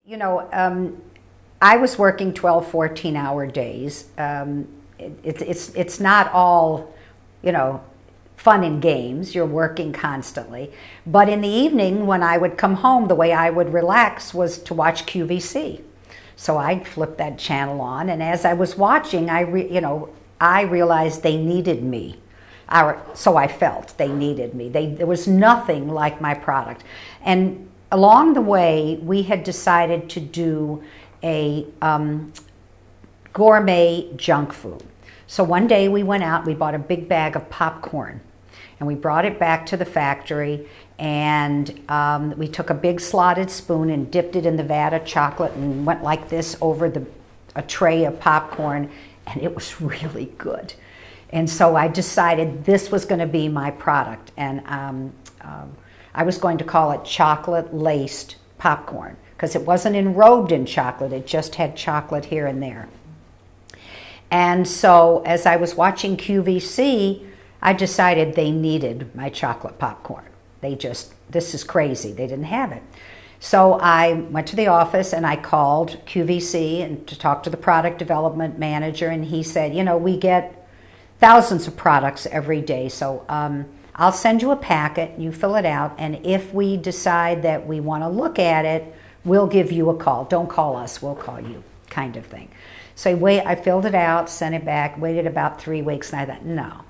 You know, I was working 12, 14-hour days. It's not all, fun and games. You're working constantly. But in the evening, when I would come home, the way I would relax was to watch QVC. So I'd flip that channel on, and as I was watching, I realized they needed me. So I felt they needed me. There was nothing like my product. And along the way, we had decided to do a gourmet junk food. So one day we went out, we bought a big bag of popcorn, and we brought it back to the factory, and we took a big slotted spoon and dipped it in the vat of chocolate and went like this over a tray of popcorn, and it was really good. And so I decided this was going to be my product, and I was going to call it chocolate-laced popcorn because it wasn't enrobed in chocolate, it just had chocolate here and there. And so as I was watching QVC, I decided they needed my chocolate popcorn. This is crazy, they didn't have it. So I went to the office and I called QVC and to talk to the product development manager, and he said, we get thousands of products every day, so I'll send you a packet, you fill it out, and if we decide that we want to look at it, we'll give you a call. Don't call us, we'll call you, kind of thing. So I filled it out, sent it back, waited about 3 weeks, and I thought, no.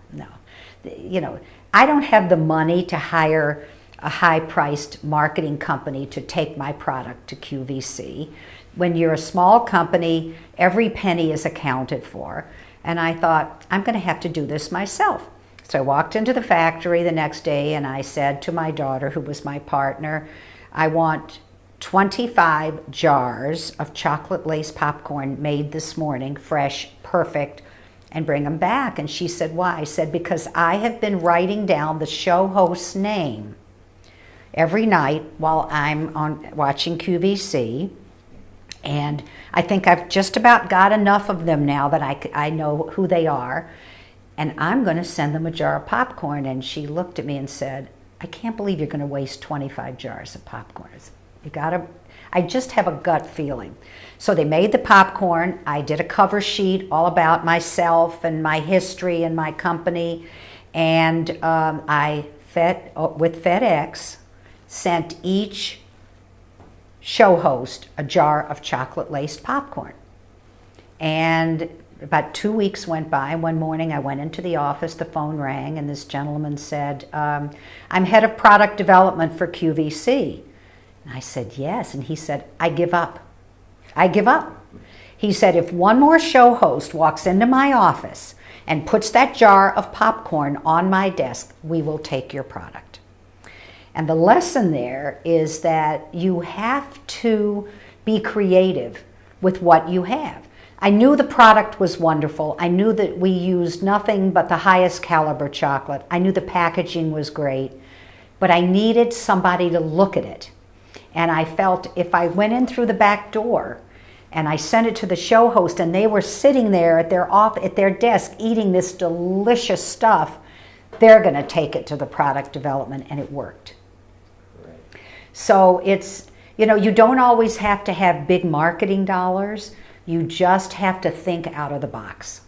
I don't have the money to hire a high-priced marketing company to take my product to QVC. When you're a small company, every penny is accounted for. And I thought, I'm going to have to do this myself. So I walked into the factory the next day and I said to my daughter, who was my partner, I want 25 jars of chocolate lace popcorn made this morning, fresh, perfect, and bring them back. And she said, why? I said, because I have been writing down the show host's name every night while I'm watching QVC. And I think I've just about got enough of them now that I know who they are. And I'm going to send them a jar of popcorn. And she looked at me and said, I can't believe you're going to waste 25 jars of popcorn. I just have a gut feeling. So they made the popcorn. I did a cover sheet all about myself and my history and my company. And with FedEx, sent each show host a jar of chocolate-laced popcorn. And about 2 weeks went by. One morning I went into the office, the phone rang, and this gentleman said, I'm head of product development for QVC. And I said, yes. And he said, I give up. I give up. He said, if one more show host walks into my office and puts that jar of popcorn on my desk, we will take your product. And the lesson there is that you have to be creative with what you have. I knew the product was wonderful. I knew that we used nothing but the highest caliber chocolate. I knew the packaging was great, but I needed somebody to look at it. And I felt if I went in through the back door and I sent it to the show host and they were sitting there at their desk eating this delicious stuff, they're going to take it to the product development, and it worked. So it's, you don't always have to have big marketing dollars. You just have to think out of the box.